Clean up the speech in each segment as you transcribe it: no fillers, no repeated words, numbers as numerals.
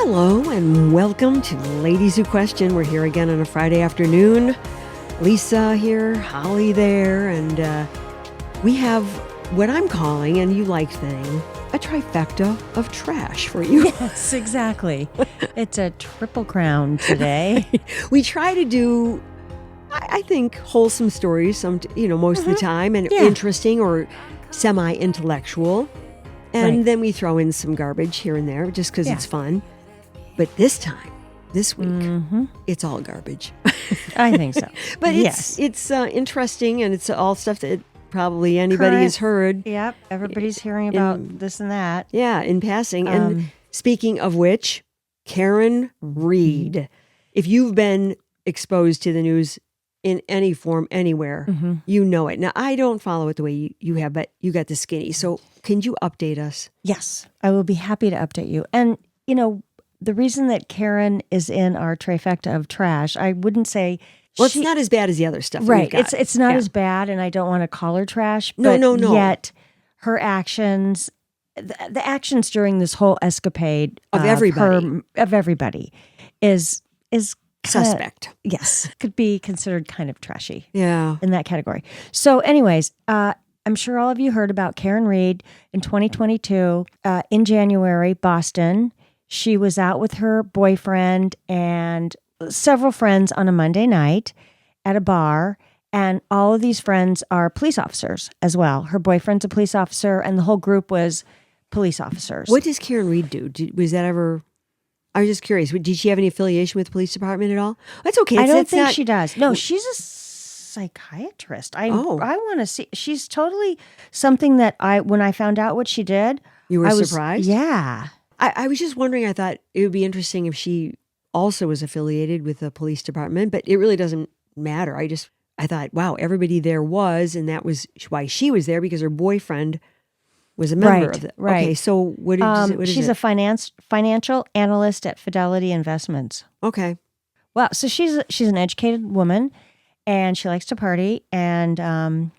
Hello and welcome to Ladies Who Question. We're here again on a Friday afternoon. Lisa here, Holly there, and we have what I'm calling, and you like thing, a trifecta of trash for you. Yes, exactly. It's a triple crown today. We try to do, I think, wholesome stories, most of the time, and interesting or semi-intellectual. And then we throw in some garbage here and there just because it's fun. But this week, it's all garbage. I think so. But it's interesting, and it's all stuff that probably anybody has heard. Yep, everybody's hearing about this and that. Yeah, in passing. And speaking of which, Karen Reed. If you've been exposed to the news in any form, anywhere, you know it. Now, I don't follow it the way you have, but you got the skinny. So can you update us? Yes, I will be happy to update you. And, the reason that Karen is in our trifecta of trash, I wouldn't say... Well, it's not as bad as the other stuff. Right. It's not as bad, and I don't want to call her trash. No. Yet her actions, the actions during this whole escapade of everybody is suspect. Yes, could be considered kind of trashy. Yeah, in that category. So, anyways, I'm sure all of you heard about Karen Reed in 2022 in January, Boston. She was out with her boyfriend and several friends on a Monday night at a bar, and all of these friends are police officers as well. Her boyfriend's a police officer, and the whole group was police officers. What does Karen Reed do? Was that ever... I was just curious. Did she have any affiliation with the police department at all? That's okay. I don't think she does. No, she's a psychiatrist. I want to see. She's totally something that when I found out what she did... You were surprised? Yeah. I was just wondering, I thought it would be interesting if she also was affiliated with the police department, but it really doesn't matter. I thought, wow, everybody there was, and that was why she was there, because her boyfriend was a member of it. Right. Okay, so what is she's it? a financial analyst at Fidelity Investments. Okay. Well, so she's an educated woman, and she likes to party. And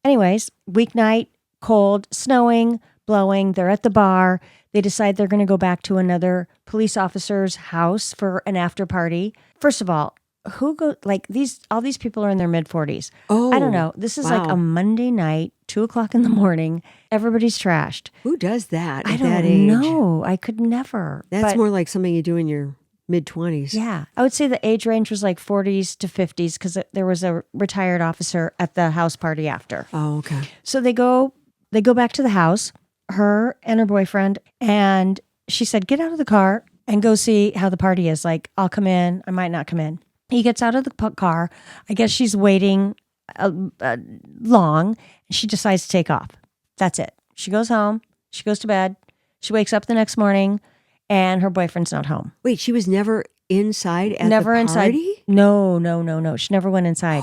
anyways, weeknight, cold, snowing, blowing. They're at the bar. They decide they're going to go back to another police officer's house for an after party. First of all, all these people are in their mid-40s. Oh, I don't know. This is like a Monday night, 2:00 in the morning. Everybody's trashed. Who does that I at don't that age? know. I could never. That's more like something you do in your mid-20s. Yeah. I would say the age range was like 40s to 50s because there was a retired officer at the house party after. Oh, okay. So they go back to the house, her and her boyfriend, and she said, get out of the car and go see how the party is. Like, I'll come in. I might not come in. He gets out of the car. I guess she's waiting long. She decides to take off. That's it. She goes home. She goes to bed. She wakes up the next morning, and her boyfriend's not home. Wait, she was never inside at the party? Never inside. No. She never went inside.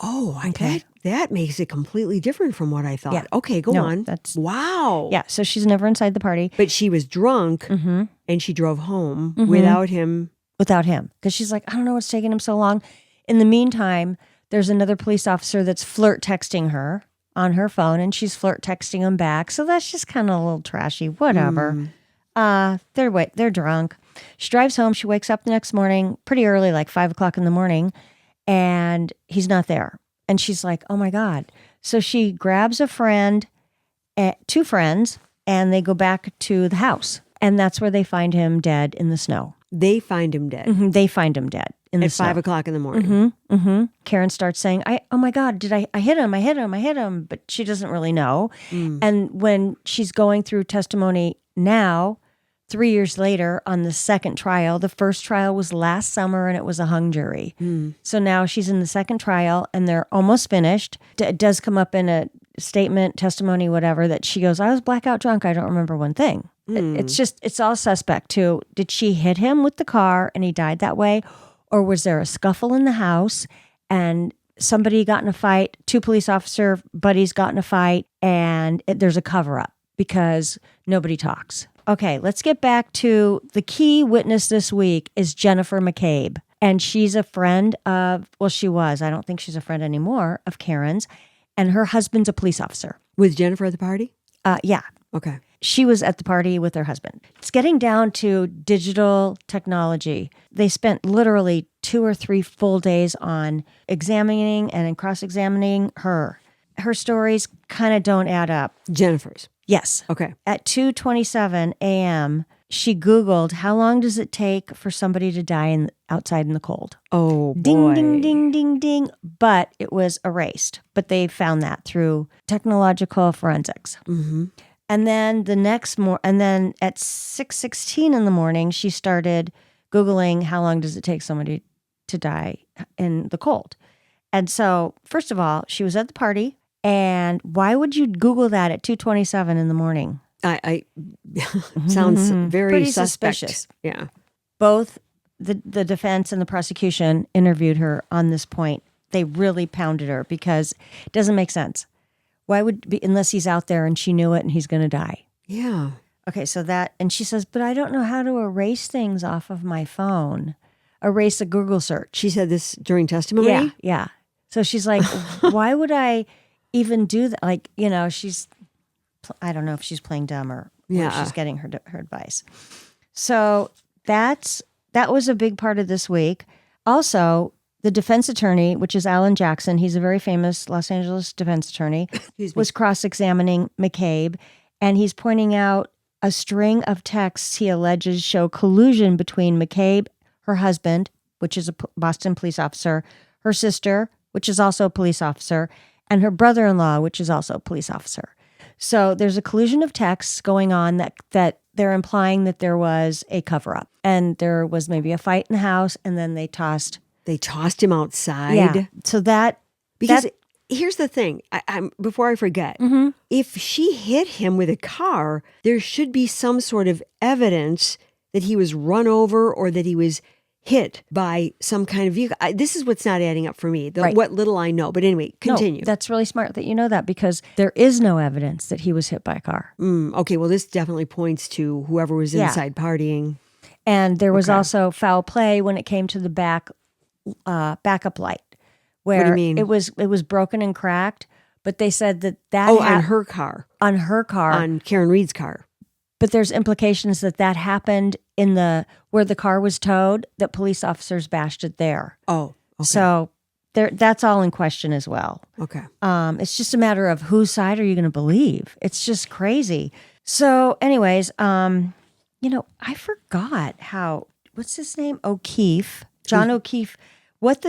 Oh, okay. That makes it completely different from what I thought. Yeah. Okay, go on. Wow. Yeah, so she's never inside the party. But she was drunk, and she drove home without him. Without him. Because she's like, I don't know what's taking him so long. In the meantime, there's another police officer that's flirt texting her on her phone, and she's flirt texting him back. So that's just kind of a little trashy. Whatever. They're drunk. She drives home. She wakes up the next morning pretty early, like 5:00 in the morning, and he's not there. And she's like, oh my God. So she grabs a friend, two friends, and they go back to the house. And that's where they find him dead in the snow. They find him dead. They find him dead in the snow. At 5:00 in the morning. Karen starts saying, oh my God, I hit him. But she doesn't really know. And when she's going through testimony now, 3 years later on the second trial, the first trial was last summer and it was a hung jury. So now she's in the second trial and they're almost finished. It does come up in a statement, testimony, whatever, that she goes, I was blackout drunk. I don't remember one thing. It's all suspect too. Did she hit him with the car and he died that way? Or was there a scuffle in the house and somebody got in a fight, two police officer buddies got in a fight, and there's a cover up because nobody talks. Okay, let's get back to the key witness this week is Jennifer McCabe. And she's a friend of, she was, I don't think she's a friend anymore, of Karen's. And her husband's a police officer. Was Jennifer at the party? Yeah. Okay. she was at the party with her husband. It's getting down to digital technology. They spent literally 2 or 3 full days on examining and cross-examining her. Her stories kind of don't add up. Jennifer's. Yes. Okay. At 2:27 a.m., she Googled, how long does it take for somebody to die outside in the cold? Oh, boy. Ding, ding, ding, ding, ding. But it was erased. But they found that through technological forensics. Mm-hmm. And then and then at 6:16 in the morning, she started Googling, how long does it take somebody to die in the cold? And so, first of all, she was at the party. And why would you Google that at 2:27 in the morning? I sounds very Pretty suspect. suspicious. Yeah. Both the defense and the prosecution interviewed her on this point. They really pounded her because it doesn't make sense. Why would be unless he's out there and she knew it and he's going to die? Yeah. Okay, so and she says, but I don't know how to erase things off of my phone. Erase a Google search. She said this during testimony? Yeah, yeah. So she's like, why would I even do that? Like, I don't know if she's playing dumb or where she's getting her advice. So that was a big part of this week. Also, the defense attorney, which is Alan Jackson, he's a very famous Los Angeles defense attorney, was cross-examining McCabe, and he's pointing out a string of texts he alleges show collusion between McCabe, her husband, which is a Boston police officer, her sister, which is also a police officer, and her brother-in-law, which is also a police officer. So there's a collusion of texts going on that they're implying that there was a cover-up. And there was maybe a fight in the house, and then they tossed him outside. Yeah. So because here's the thing. I'm before I forget, if she hit him with a car, there should be some sort of evidence that he was run over or that he was hit by some kind of vehicle. This is what's not adding up for me, what little I know. But anyway, continue. No, that's really smart that you know that because there is no evidence that he was hit by a car. Okay, well, this definitely points to whoever was inside partying. And there was also foul play when it came to the backup light. Where what do you mean? It was broken and cracked, but they said that on her car. On her car. On Karen Reed's car. But there's implications that happened in where the car was towed, that police officers bashed it there. Oh, okay. So that's all in question as well. Okay. It's just a matter of whose side are you going to believe? It's just crazy. So anyways, I forgot what's his name? John O'Keefe, what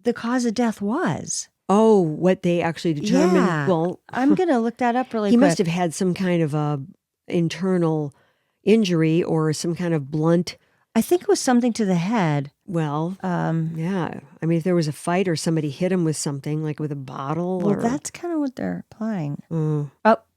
the cause of death was. Oh, what they actually determined? Yeah. Well, I'm going to look that up really quick. He must have had some kind of a internal injury or some kind of blunt. I think it was something to the head. Well, yeah. I mean, if there was a fight or somebody hit him with something, like with a bottle. Well, that's kind of what they're implying.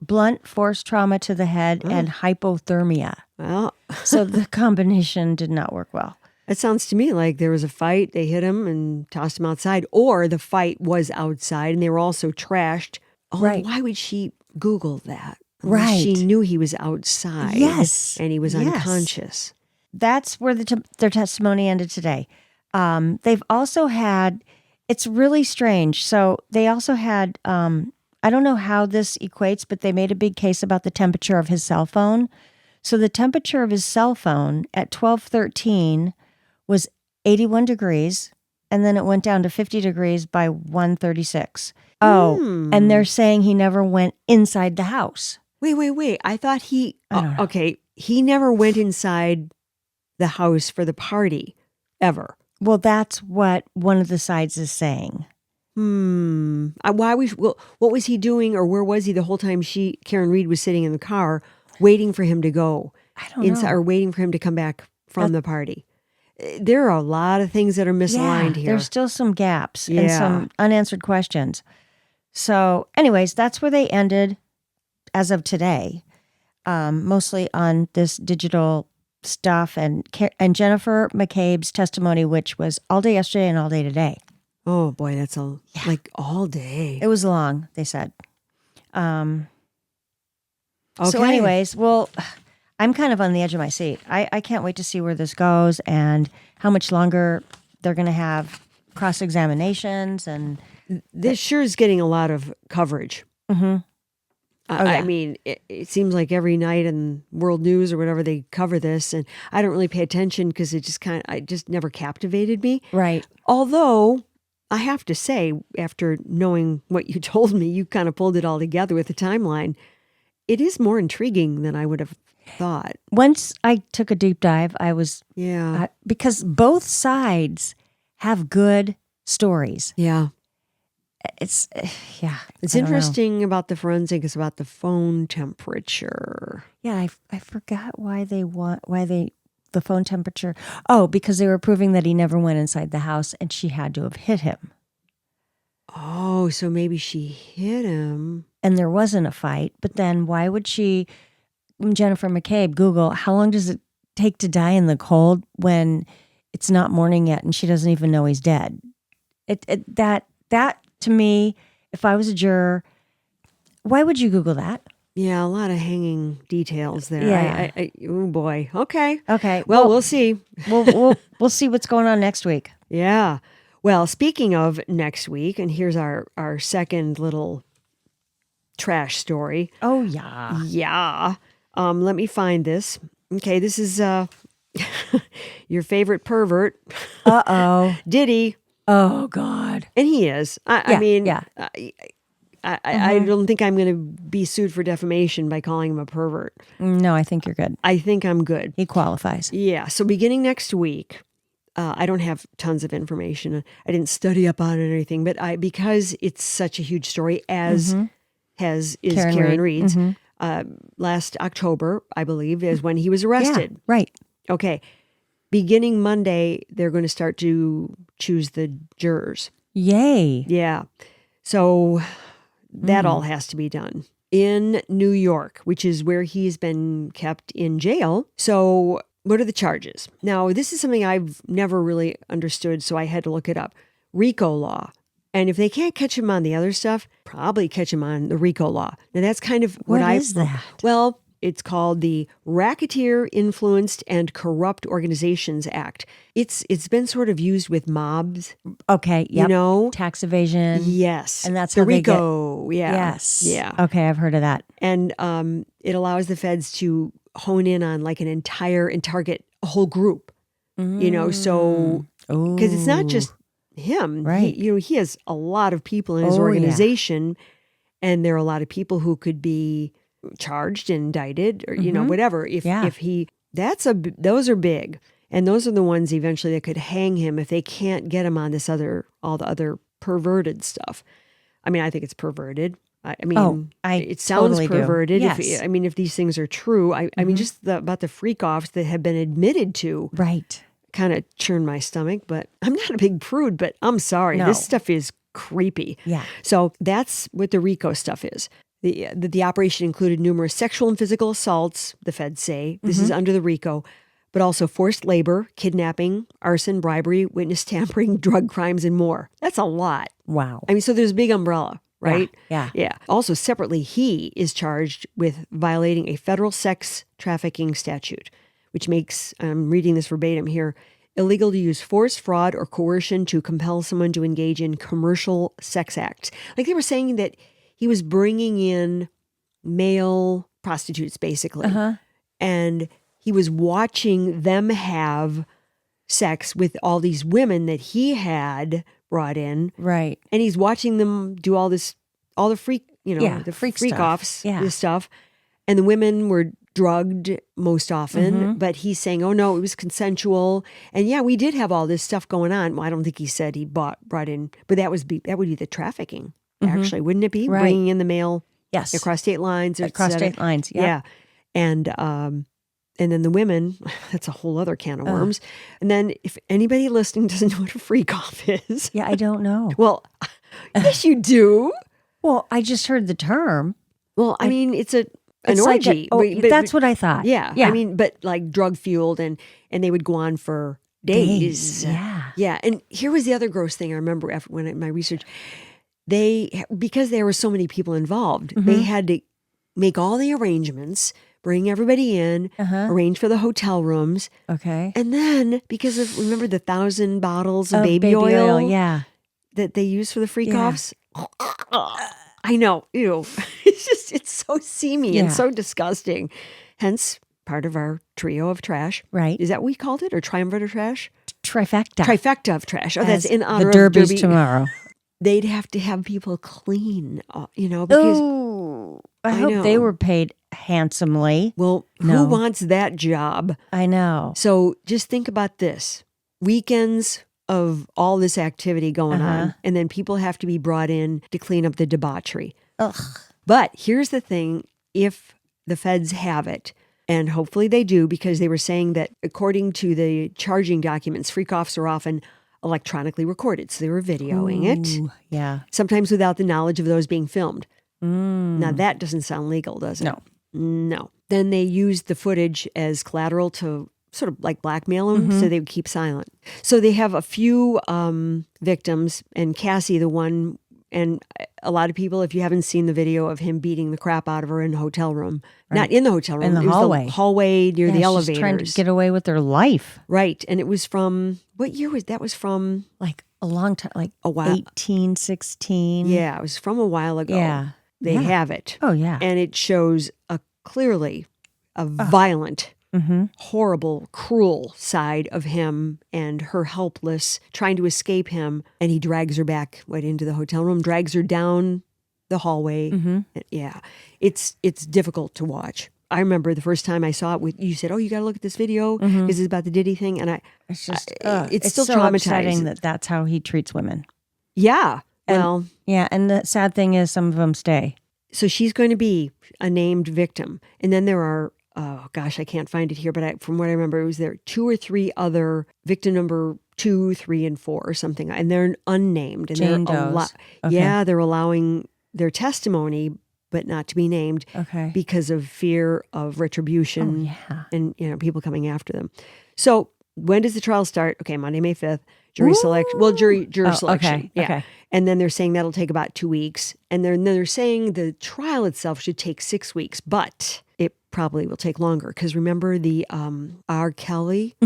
Blunt force trauma to the head and hypothermia. Well, so the combination did not work well. It sounds to me like there was a fight, they hit him and tossed him outside, or the fight was outside and they were also trashed. Oh, right. Why would she Google that? Right. She knew he was outside. Yes. And he was unconscious. That's where their testimony ended today. They've also had, it's really strange. So they also had, I don't know how this equates, but they made a big case about the temperature of his cell phone. So the temperature of his cell phone at 12:13 was 81 degrees, and then it went down to 50 degrees by 1:36. Oh, and they're saying he never went inside the house. Wait. I thought he never went inside the house for the party, ever. Well, that's what one of the sides is saying. What was he doing, or where was he the whole time Karen Reed was sitting in the car waiting for him to go inside, or waiting for him to come back from the party? There are a lot of things that are misaligned here. There's still some gaps and some unanswered questions. So anyways, that's where they ended as of today, mostly on this digital stuff and Jennifer McCabe's testimony, which was all day yesterday and all day today. Oh boy, that's like all day. It was long, they said. Okay. So anyways, well, I'm kind of on the edge of my seat. I can't wait to see where this goes and how much longer they're going to have cross-examinations. And this sure is getting a lot of coverage. Mm-hmm. I mean, it seems like every night in world news or whatever, they cover this, and I don't really pay attention because it just never captivated me. Right. Although I have to say, after knowing what you told me, you kind of pulled it all together with the timeline. It is more intriguing than I would have thought. Once I took a deep dive, I was because both sides have good stories. Yeah. It's It's interesting about the forensic is about the phone temperature. Yeah, I forgot why the phone temperature. Oh, because they were proving that he never went inside the house and she had to have hit him. Oh, so maybe she hit him. And there wasn't a fight, but then why would she, Jennifer McCabe, Google, how long does it take to die in the cold when it's not morning yet and she doesn't even know he's dead? That to me, if I was a juror, why would you Google that? Yeah, a lot of hanging details there. Yeah. Oh boy. Okay. Okay. Well, we'll see. We'll see what's going on next week. Yeah. Well, speaking of next week, and here's our second little trash story. Oh yeah. Yeah. Let me find this. Okay, this is your favorite pervert. Diddy. Oh God. And he is. I mean, yeah. I don't think I'm going to be sued for defamation by calling him a pervert. No, I think you're good. I think I'm good. He qualifies. Yeah. So beginning next week, I don't have tons of information. I didn't study up on it or anything, but because it's such a huge story, as is Karen Reed's. Last October, I believe, is when he was arrested. Yeah, right. Okay. Beginning Monday, they're going to start to choose the jurors. Yay. Yeah. So that all has to be done in New York, which is where he's been kept in jail. So what are the charges? Now, this is something I've never really understood, so I had to look it up. RICO law. And if they can't catch him on the other stuff, probably catch him on the RICO law. Now, that's kind of what is that? Well, it's called the Racketeer Influenced and Corrupt Organizations Act. It's been sort of used with mobs. Okay, yep. You know? Tax evasion. Yes. And that's the how RICO. they get... Yeah. Yes. Yeah. Okay, I've heard of that. And it allows the feds to hone in on like an entire and target a whole group. You know, so because it's not just him. Right. He has a lot of people in his organization, and there are a lot of people who could be charged and indicted or whatever if he those are big, and those are the ones eventually that could hang him if they can't get him on this all the other perverted stuff. I mean, I think it's perverted. I mean, it sounds totally perverted. Yes. If these things are true, I mean, just about the freak offs that have been admitted to, right, kind of churn my stomach. But I'm not a big prude, but I'm sorry, this stuff is creepy. Yeah. So that's what the RICO stuff is. The operation included numerous sexual and physical assaults, the feds say. This is under the RICO, but also forced labor, kidnapping, arson, bribery, witness tampering, drug crimes, and more. That's a lot. Wow. I mean, so there's a big umbrella, right? Yeah. Also, separately, he is charged with violating a federal sex trafficking statute, which makes, I'm reading this verbatim here, illegal to use force, fraud, or coercion to compel someone to engage in commercial sex acts. Like they were saying that he was bringing in male prostitutes, basically. And he was watching them have sex with all these women that he had brought in. Right. And he's watching them do all the freak, the freak offs, this stuff. And the women were drugged most often, but he's saying, oh no, it was consensual. And yeah, we did have all this stuff going on. Well, I don't think he said he brought in, but that would be the trafficking. Actually, wouldn't it be? Right. Bringing in the mail yes. across state lines. Across state lines, yeah. And then the women, that's a whole other can of worms. And then if anybody listening doesn't know what a freak off is. Yeah, I don't know. Well, yes, you do. Well, I just heard the term. Well, I mean, it's an orgy. Like that's what I thought. Yeah. I mean, but like drug fueled and they would go on for days. Yeah. Yeah. And here was the other gross thing I remember when my research. Because there were so many people involved, they had to make all the arrangements, bring everybody in, arrange for the hotel rooms. Okay. And then, because of, remember the 1,000 bottles of baby oil yeah, that they use for the freak offs? I know. Ew. It's so seamy and so disgusting. Hence, part of our trio of trash. Right. Is that what we called it? Or triumvirate of trash? Trifecta. Trifecta of trash. Oh, that's in honor the of Derby's Derby. tomorrow. They'd have to have people clean, because... Ooh, I hope they were paid handsomely. Well, who wants that job? I know. So just think about this. Weekends of all this activity going on, and then people have to be brought in to clean up the debauchery. Ugh. But here's the thing. If the feds have it, and hopefully they do, because they were saying that according to the charging documents, freak-offs are often electronically recorded. So they were videoing it. Yeah. Sometimes without the knowledge of those being filmed. Now that doesn't sound legal, does it? No. No. Then they used the footage as collateral to sort of like blackmail them, so they would keep silent. So they have a few victims, and Cassie, the one, and a lot of people, if you haven't seen the video of him beating the crap out of her in the hotel room, not in the hotel room, in the it hallway. was the hallway near the elevators. She's trying to get away with her life. Right. And it was from, what year was that? Was from like a long time, like a while. 1816. Yeah, it was from a while ago. Yeah. They have it. Oh, yeah. And it shows clearly a violent, horrible, cruel side of him and her helpless, trying to escape him. And he drags her back into the hotel room, drags her down the hallway. Yeah, it's difficult to watch. I remember the first time I saw it, you said, "Oh, you got to look at this video because it's about the Diddy thing," and it's just it's still so traumatizing upsetting that's how he treats women. Yeah, well, and the sad thing is, some of them stay. So she's going to be a named victim, and then there are, oh gosh, I can't find it here, but from what I remember, it was there 2 or 3 other victim number 2, 3, and 4 or something, and they're unnamed, and Jane Does. Yeah, they're allowing their testimony, but not to be named, because of fear of retribution and people coming after them. So when does the trial start? Okay, Monday, May 5th. Jury selection. Well, jury selection. Okay. And then they're saying that'll take about 2 weeks, and then they're saying the trial itself should take 6 weeks, but it probably will take longer because remember the R. Kelly.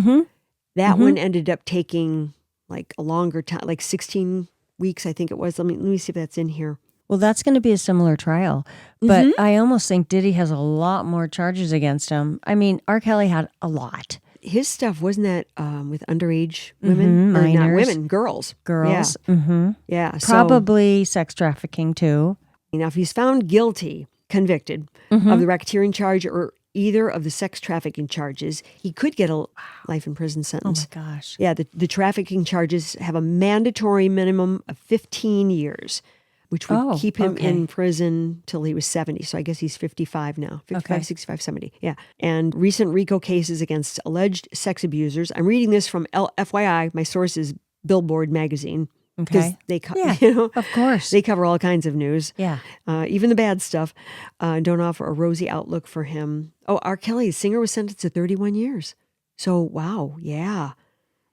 That one ended up taking like a longer time, like 16 weeks, I think it was. Let me see if that's in here. Well, that's going to be a similar trial, but I almost think Diddy has a lot more charges against him. I mean, R. Kelly had a lot. His stuff, wasn't that with underage women? Or minors. not women, girls. Girls. Yeah. Probably sex trafficking too. Now, if he's found guilty, convicted of the racketeering charge or either of the sex trafficking charges, he could get a life in prison sentence. Oh my gosh. Yeah, the trafficking charges have a mandatory minimum of 15 years, which would keep him in prison till he was 70. So I guess he's 55 now, 55, 65, 70. Yeah. And recent RICO cases against alleged sex abusers. I'm reading this from FYI, my source is Billboard magazine. Because they of course. They cover all kinds of news. Yeah. Even the bad stuff. Don't offer a rosy outlook for him. Oh, R. Kelly, the singer, was sentenced to 31 years. So, wow. Yeah.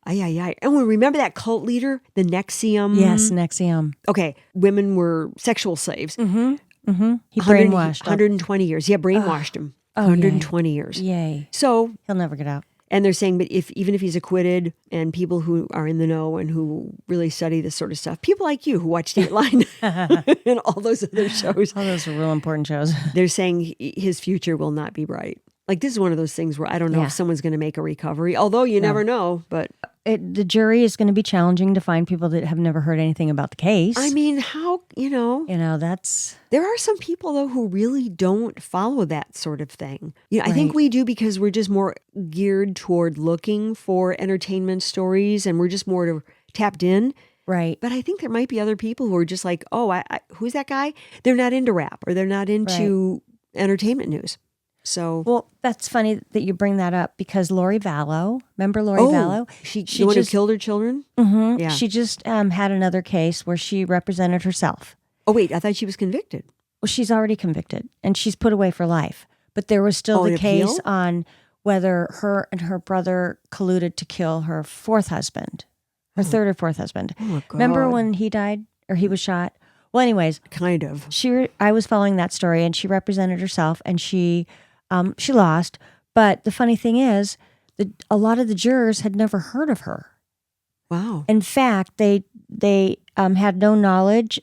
Ay. And remember that cult leader, the NXIVM? Yes, NXIVM. Okay. Women were sexual slaves. He brainwashed 120 years. Yeah, brainwashed him. 120 years. Yay. So he'll never get out. And they're saying, but even if he's acquitted, and people who are in the know and who really study this sort of stuff, people like you who watch Dateline and all those other shows. All those are real important shows. They're saying his future will not be bright. Like, this is one of those things where I don't know if someone's going to make a recovery, although you never know. But the jury is going to be challenging to find people that have never heard anything about the case. I mean, how, that's... There are some people, though, who really don't follow that sort of thing. I think we do because we're just more geared toward looking for entertainment stories, and we're just more tapped in. Right. But I think there might be other people who are just like, oh, who's that guy? They're not into rap, or they're not into entertainment news. So, well, that's funny that you bring that up because Lori Vallow, remember Lori Vallow? She the one who killed her children? Mm-hmm. Yeah. She just had another case where she represented herself. Oh, wait, I thought she was convicted. Well, she's already convicted and she's put away for life. But there was still the case on whether her and her brother colluded to kill her fourth husband, her third or fourth husband. Oh, my God. Remember when he died or he was shot? Well, anyways. Kind of. I was following that story and she represented herself and she lost, but the funny thing is a lot of the jurors had never heard of her. Wow. In fact, they had no knowledge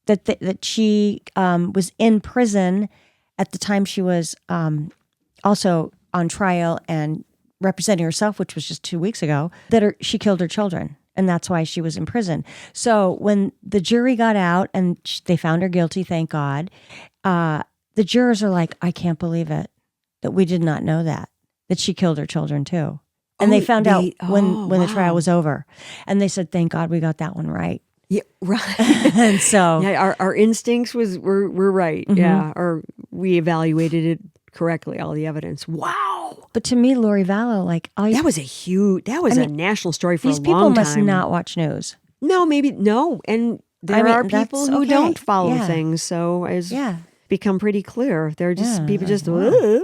that she was in prison at the time she was also on trial and representing herself, which was just 2 weeks ago, that she killed her children. And that's why she was in prison. So when the jury got out and they found her guilty, thank God, the jurors are like, I can't believe it, that we did not know that she killed her children too. And they found out when the trial was over. And they said, thank God we got that one right. Yeah, right. And so our instincts were right. Yeah, or we evaluated it correctly, all the evidence. Wow. But to me, Lori Vallow, that was a national story for a long time. These people must not watch news. No, maybe no. And there are people who don't follow things. So become pretty clear. They're just people just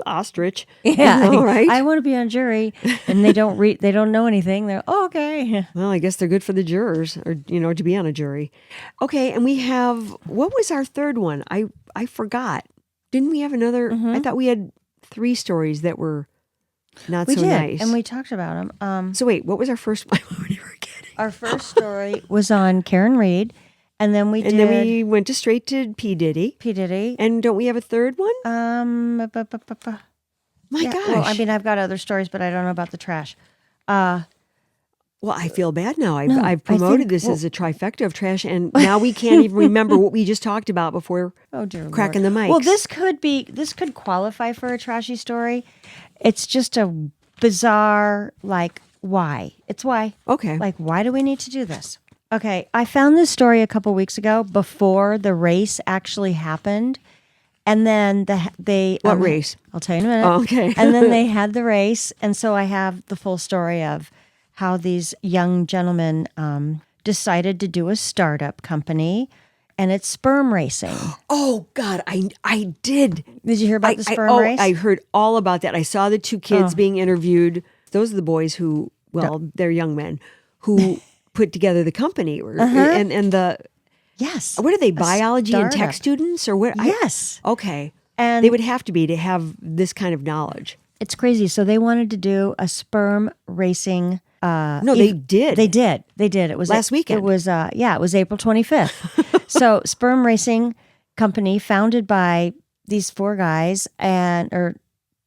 ostrich. Yeah, right. I want to be on a jury, and they don't read. They don't know anything. They're okay. Well, I guess they're good for the jurors, or to be on a jury. Okay, and we have what was our third one? I forgot. Didn't we have another? I thought we had 3 stories that were not so nice, and we talked about them. So wait, what was our first one? We were kidding. Our first story was on Karen Reed. And then we went straight to P Diddy. P Diddy. And don't we have a third one? My gosh. Well, I mean, I've got other stories, but I don't know about the trash. Well, I feel bad now. I've promoted this as a trifecta of trash, and now we can't even remember what we just talked about before cracking the mics. Well, this could qualify for a trashy story. It's just a bizarre, why? It's why. Okay. Why do we need to do this? Okay, I found this story a couple weeks ago before the race actually happened, and then what race? I'll tell you in a minute. Oh, okay. And then they had the race, and so I have the full story of how these young gentlemen decided to do a startup company, and it's sperm racing. Oh God, I did. Did you hear about the sperm race? I heard all about that. I saw the 2 kids being interviewed. Those are the boys who, they're young men who put together the company, and the what are they, biology and tech students or what? Yes. Okay, and they would have to have this kind of knowledge. It's crazy. So they wanted to do a sperm racing. No, they did. They did. It was last weekend. It was it was April 25th. So sperm racing company founded by these 4 guys or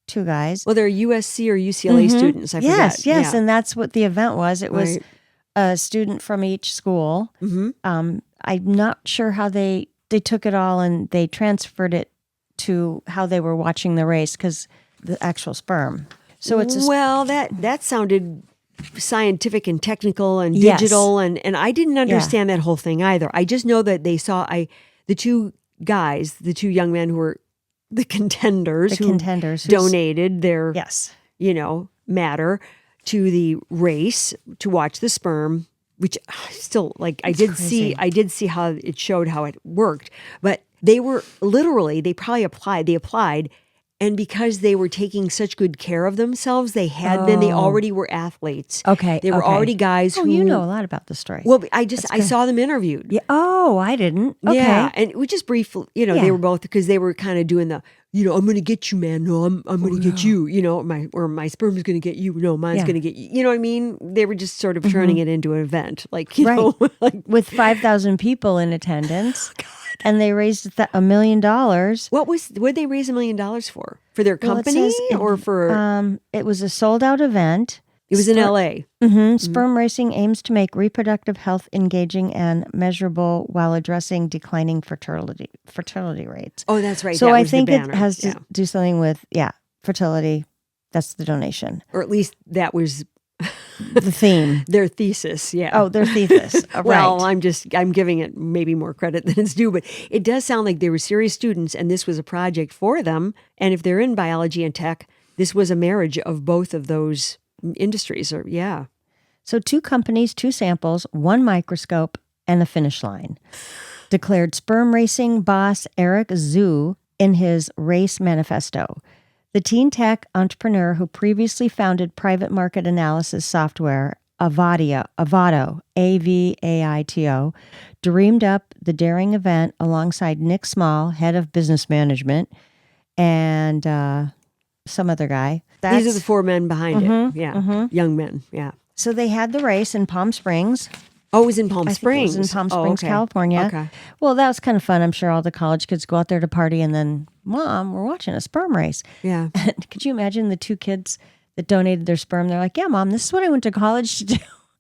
2 guys. Well, they're USC or UCLA students. I forget. Yes, yeah. And that's what the event was. It was a student from each school. I'm not sure how they took it all and they transferred it to how they were watching the race, because the actual sperm. So it's that sounded scientific and technical and digital, and I didn't understand that whole thing either. I just know that they saw the 2 guys, the 2 young men who were the contenders who donated their matter to the race to watch the sperm, which still I did see how it showed how it worked, but they were they applied, and because they were taking such good care of themselves, they already were athletes. Okay. They were already guys who you know a lot about the story. Well, I saw them interviewed. Yeah. Oh, I didn't. Okay. Yeah, and we just briefly, they were both, because they were kind of doing the I'm going to get you, man. No, I'm going to get you. My sperm is going to get you. No, mine's going to get you. You know what I mean? They were just sort of turning it into an event, with 5,000 people in attendance. Oh, and they raised $1 million. What did they raise $1 million for? For their company or for? It was a sold out event. It was in LA. Sperm racing aims to make reproductive health engaging and measurable while addressing declining fertility rates. Oh, that's right. So that I was think the it banner. has to do something with fertility. That's the donation, or at least that was the theme. Their thesis. Yeah. Oh, their thesis. Right. Well, I'm giving it maybe more credit than it's due, but it does sound like they were serious students, and this was a project for them. And if they're in biology and tech, this was a marriage of both of those industries. So 2 companies, 2 samples, 1 microscope, and a finish line, declared sperm racing boss Eric Zhu in his race manifesto. The teen tech entrepreneur who previously founded private market analysis software Avato, Avaito, dreamed up the daring event alongside Nick Small, head of business management, and some other guy. These are the 4 men behind it. Yeah. Young men. Yeah. So they had the race in Palm Springs, Oh, it was in Palm I think Springs. it was in Palm Oh, Springs, okay. California. Okay. Well, that was kind of fun. I'm sure all the college kids go out there to party and then, Mom, we're watching a sperm race. Yeah. And could you imagine the two kids that donated their sperm? They're like, yeah, Mom, this is what I went to college to do.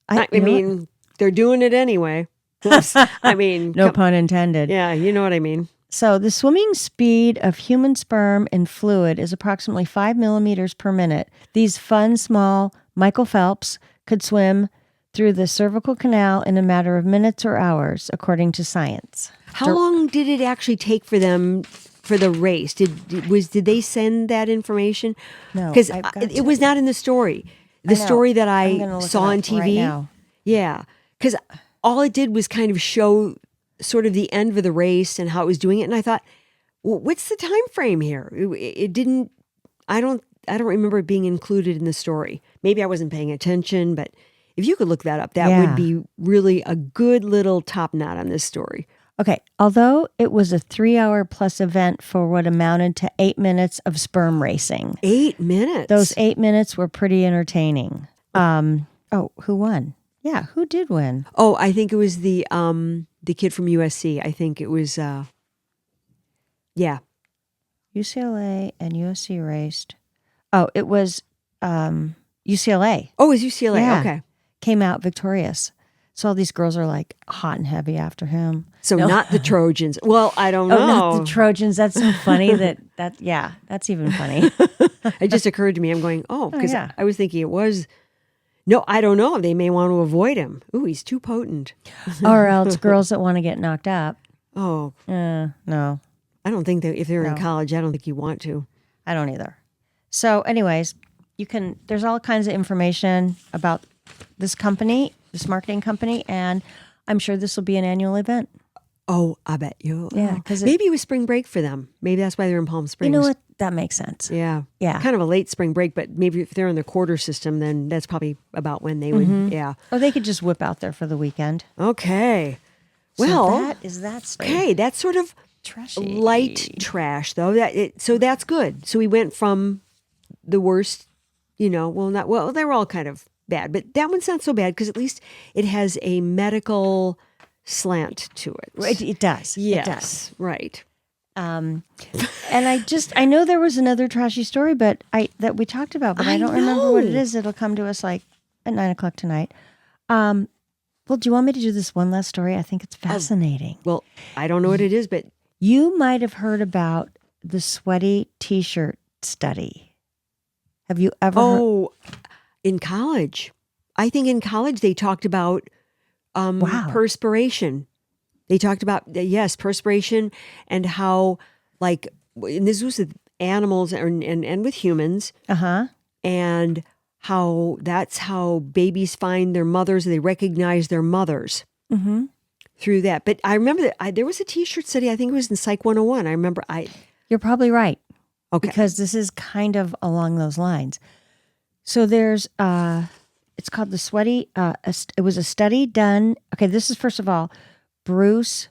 I mean, they're doing it anyway. I mean, no pun intended. Yeah, you know what I mean. So the swimming speed of human sperm in fluid is approximately 5 millimeters per minute. These fun, small Michael Phelps could swim through the cervical canal in a matter of minutes or hours, according to science. How long did it actually take for them for the race? Did they send that information? No, because it was not in the story. The story that I saw on TV. Right now. Yeah, because all it did was kind of show sort of the end of the race and how it was doing it, and I thought, well, what's the time frame here? It didn't. I don't remember it being included in the story. Maybe I wasn't paying attention, but if you could look that up, that would be really a good little top knot on this story. Okay, although it was a 3-hour plus event for what amounted to 8 minutes of sperm racing. 8 minutes? Those 8 minutes were pretty entertaining. Who won? Yeah, who did win? Oh, I think it was the kid from USC. I think it was, UCLA and USC raced. Oh, it was UCLA. Oh, it was UCLA. Yeah. Okay. Came out victorious. So all these girls are like hot and heavy after him. So not the Trojans. Well, I don't know. Oh, not the Trojans. That's so funny that's even funny. It just occurred to me. I'm going, because I was thinking it was. No, I don't know. They may want to avoid him. Ooh, he's too potent. Or else girls that want to get knocked up. Oh. No. I don't think that if they're in college, I don't think you want to. I don't either. So anyways, there's all kinds of information about this company, this marketing company, and I'm sure this will be an annual event. Oh, I bet you. Yeah. Because maybe it was spring break for them. Maybe that's why they're in Palm Springs. You know what? That makes sense. Yeah. Yeah. Kind of a late spring break, but maybe if they're in the quarter system, then that's probably about when they would, Or they could just whip out there for the weekend. Okay. Well, so that is that story. Okay, that's sort of Trashy. light trash, though. So that's good. So we went from the worst, they were all kind of bad, but that one's not so bad because at least it has a medical slant to it. It does. Yes, it does. right. And I know there was another trashy story, that we talked about, but I don't remember what it is. It'll come to us like at 9:00 tonight. Well, do you want me to do this one last story? I think it's fascinating. Well, I don't know what it is, but you might have heard about the sweaty T-shirt study. Have you ever? Oh, in college. I think in college they talked about perspiration. They talked about, perspiration and how, and this was with animals and with humans. And how that's how babies find their mothers. They recognize their mothers through that. But I remember that there was a T-shirt study, I think it was in Psych 101. I remember You're probably right. Okay. Because this is kind of along those lines. So there's, it's called the sweaty, it was a study done. Okay, this is first of all, Bruce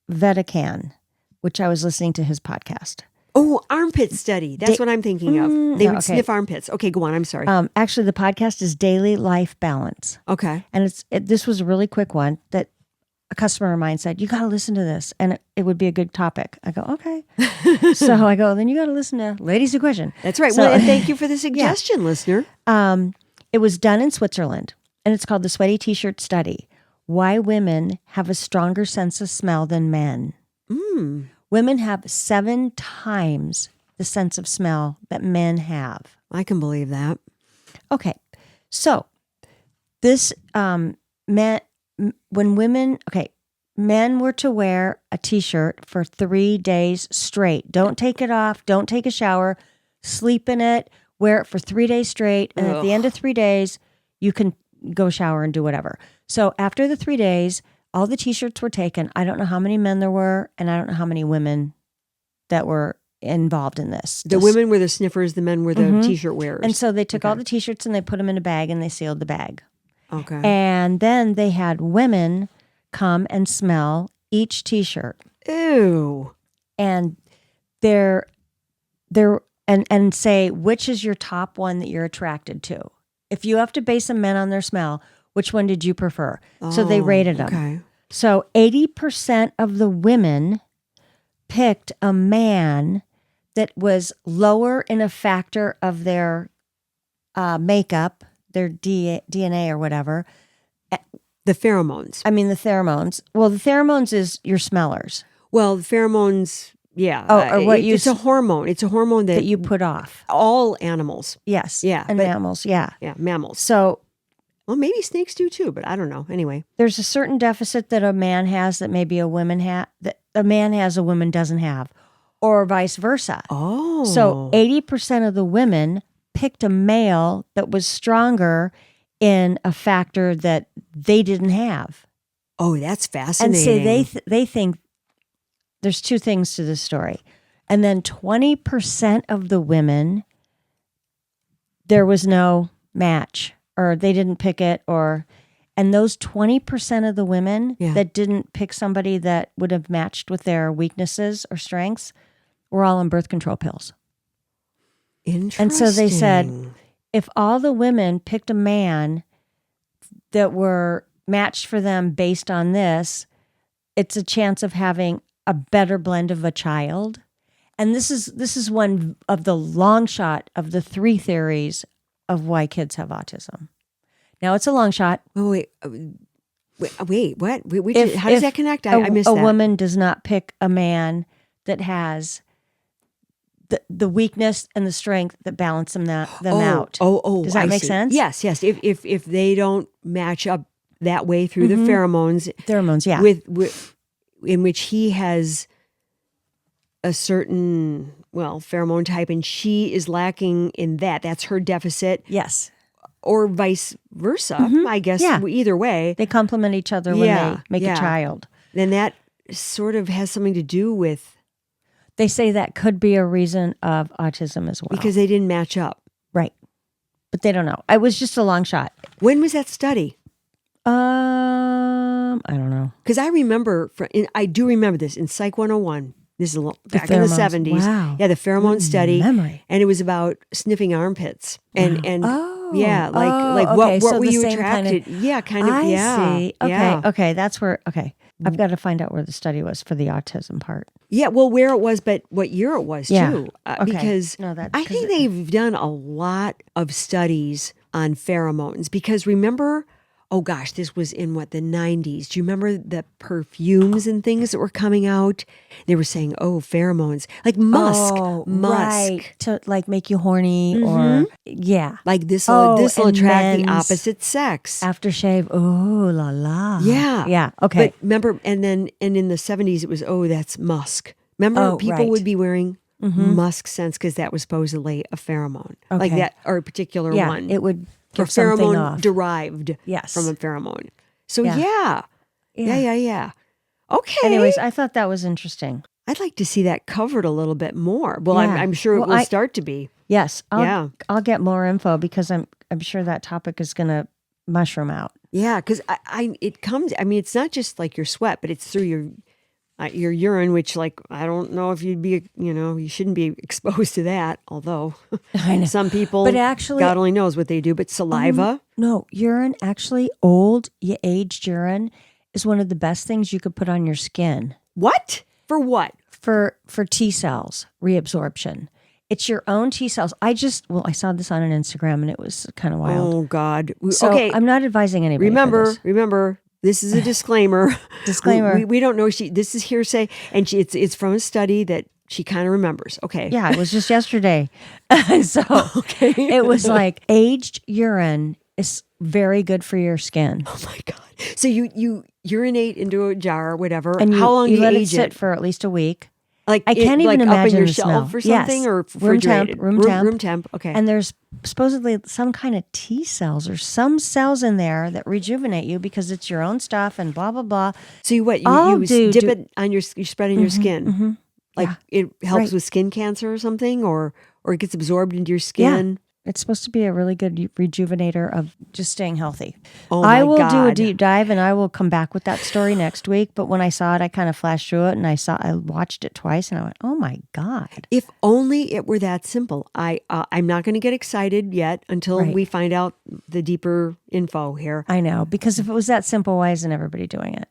Vedican, which I was listening to his podcast. Oh, armpit study. That's what I'm thinking of. They would sniff armpits. Okay, go on. I'm sorry. Actually, the podcast is Daily Life Balance. Okay. And this was a really quick one that a customer of mine said, you got to listen to this. And it would be a good topic. I go, okay. So I go, then you got to listen to Ladies Who Question. That's right. So, well, and thank you for the suggestion, listener. It was done in Switzerland, and it's called the Sweaty T-Shirt Study. Why women have a stronger sense of smell than men. Women have 7 times the sense of smell that men have. I can believe that. Okay. So this men were to wear a T-shirt for 3 days straight. Don't take it off. Don't take a shower. Sleep in it. Wear it for 3 days straight. And at the end of 3 days, you can go shower and do whatever. So after the 3 days, all the T-shirts were taken. I don't know how many men there were, and I don't know how many women that were involved in this. The women were the sniffers, the men were the T-shirt wearers. And so they took all the T-shirts and they put them in a bag and they sealed the bag. Okay. And then they had women come and smell each T-shirt. Ew. And and say which is your top one that you're attracted to. If you have to base a men on their smell, Which one did you prefer? So they rated them. Okay. So 80% of the women picked a man that was lower in a factor of their makeup, their DNA or whatever. The pheromones. I mean, the pheromones. Well, the pheromones is your smellers. Well, the pheromones, yeah. Or what it's a hormone. It's a hormone that you put off. All animals. Yes. Yeah. And mammals. Yeah. Yeah, mammals. So, well, maybe snakes do too, but I don't know. Anyway. There's a certain deficit that a man has that maybe a woman that a man has a woman doesn't have, or vice versa. Oh. So 80% of the women picked a male that was stronger in a factor that they didn't have. Oh, that's fascinating. And so they think there's two things to this story. And then 20% of the women, there was no match, or they didn't pick it, and those 20% of the women that didn't pick somebody that would have matched with their weaknesses or strengths were all on birth control pills. Interesting. And so they said, if all the women picked a man that were matched for them based on this, it's a chance of having a better blend of a child. And this is one of the long shot of the 3 theories of why kids have autism. Now, it's a long shot. Oh, wait, what? How does that connect? I missed that. A woman does not pick a man that has the weakness and the strength that balance them out. Does that make sense? Yes. If they don't match up that way through the pheromones. Pheromones, yeah. With in which he has a certain, pheromone type and she is lacking in that. That's her deficit. Yes. Or vice versa, I guess. Yeah. Either way. They complement each other when they make a child. Then that sort of has something to do with... They say that could be a reason of autism as well. Because they didn't match up. Right. But they don't know. It was just a long shot. When was that study? I don't know. Because I do remember this in Psych 101. This is back in the 70s. Wow. Yeah, the pheromone study. Memory. And it was about sniffing armpits. And yeah, okay. what so were you same attracted? Kind of, yeah, kind of. I Yeah. see. Okay. Yeah. Okay. That's where. Okay. I've got to find out where the study was for the autism part. Yeah. Well, where it was, but what year it was too. Okay. Because I think they've done a lot of studies on pheromones. Because remember. Oh gosh, this was in the 90s. Do you remember the perfumes and things that were coming out? They were saying, pheromones, like musk. Right. To make you horny or like this will attract the men's opposite sex. Aftershave. Oh la la. Yeah. Yeah. Okay. But remember, and in the 70s it was, that's musk. Remember people would be wearing musk scents because that was supposedly a pheromone. Like that, or a particular one. It would or give something pheromone off. derived from a pheromone. So yeah. Okay. Anyways, I thought that was interesting. I'd like to see that covered a little bit more. Well, I'm sure it will start to be. Yes. I'll get more info because I'm sure that topic is going to mushroom out. Yeah, because it comes. I mean, it's not just like your sweat, but it's through your urine, which I don't know if you'd be, you shouldn't be exposed to that. Although some people, but actually, God only knows what they do. But saliva, no, urine. Actually, aged urine is one of the best things you could put on your skin. What? For what? For T cells reabsorption. It's your own T cells. I saw this on an Instagram and it was kind of wild. Oh God. So okay. I'm not advising anybody. Remember. This is a disclaimer. Disclaimer. We don't know. This is hearsay, and it's from a study that she kind of remembers. Okay. Yeah, it was just yesterday. So it was aged urine is very good for your skin. Oh my God. So you urinate into a jar or whatever. And how long do you let age it sit for at least a week. I can't even imagine up in your the shelf smell. or something, or refrigerated? Room temp. Okay. And there's supposedly some kind of T cells or some cells in there that rejuvenate you because it's your own stuff and blah blah blah. So you dip it on you spread in your skin, it helps with skin cancer or something, or it gets absorbed into your skin. It's supposed to be a really good rejuvenator of just staying healthy. Oh my I will do a God. deep dive and I will come back with that story next week. But when I saw it, I kind of flashed through it and I watched it twice and I went, oh my God. If only it were that simple. I'm not going to get excited yet until we find out the deeper info here. I know, because if it was that simple, why isn't everybody doing it?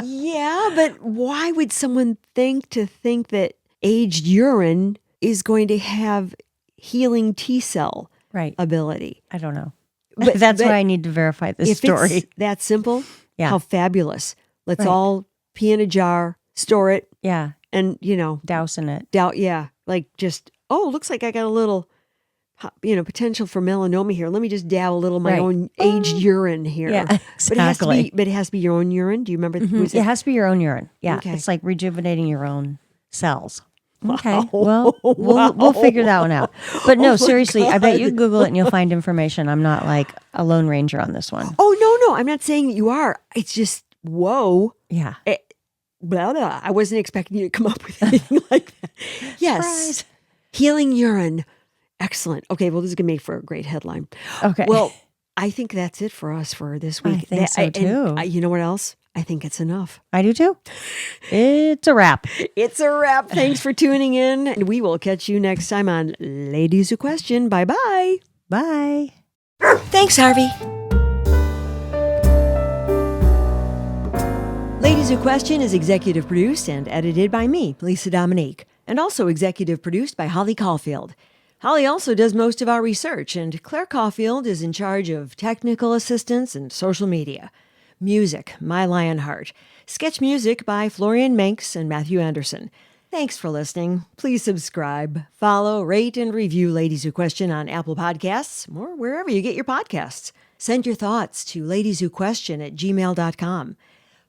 Yeah, but why would someone think that aged urine is going to have healing T cell ability? I don't know. But That's why I need to verify this story. It's that simple, yeah. How fabulous. Let's all pee in a jar, store it. Yeah. And, douse in it. Like just, looks like I got a little, potential for melanoma here. Let me just dab a little of my own aged urine here. Yeah, exactly. But it has to be your own urine. Do you remember? It has to be your own urine. Yeah. Okay. It's like rejuvenating your own cells. Okay. Well, we'll figure that one out. But no, seriously, I bet you Google it and you'll find information. I'm not like a lone ranger on this one. Oh, no. I'm not saying that you are. It's just, whoa. Yeah. Blah, blah. I wasn't expecting you to come up with anything like that. Yes. Surprise. Healing urine. Excellent. Okay. Well, this is going to make for a great headline. Okay. Well, I think that's it for us for this week. I think so too. You know what else? I think it's enough. I do too. It's a wrap. It's a wrap. Thanks for tuning in. And we will catch you next time on Ladies Who Question. Bye-bye. Bye. Thanks, Harvey. Ladies Who Question is executive produced and edited by me, Lisa Dominique, and also executive produced by Holly Caulfield. Holly also does most of our research, and Claire Caulfield is in charge of technical assistance and social media. Music, My Lionheart. Sketch music by Florian Manx and Matthew Anderson. Thanks for listening. Please subscribe, follow, rate, and review Ladies Who Question on Apple Podcasts or wherever you get your podcasts. Send your thoughts to ladieswhoquestion@gmail.com.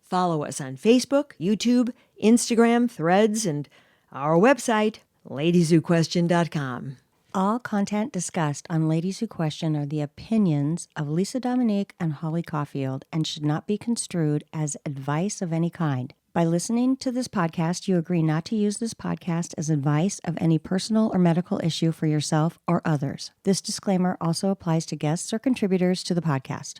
Follow us on Facebook, YouTube, Instagram, Threads, and our website, ladieswhoquestion.com. All content discussed on Ladies Who Question are the opinions of Lisa Dominique and Holly Caulfield and should not be construed as advice of any kind. By listening to this podcast, you agree not to use this podcast as advice of any personal or medical issue for yourself or others. This disclaimer also applies to guests or contributors to the podcast.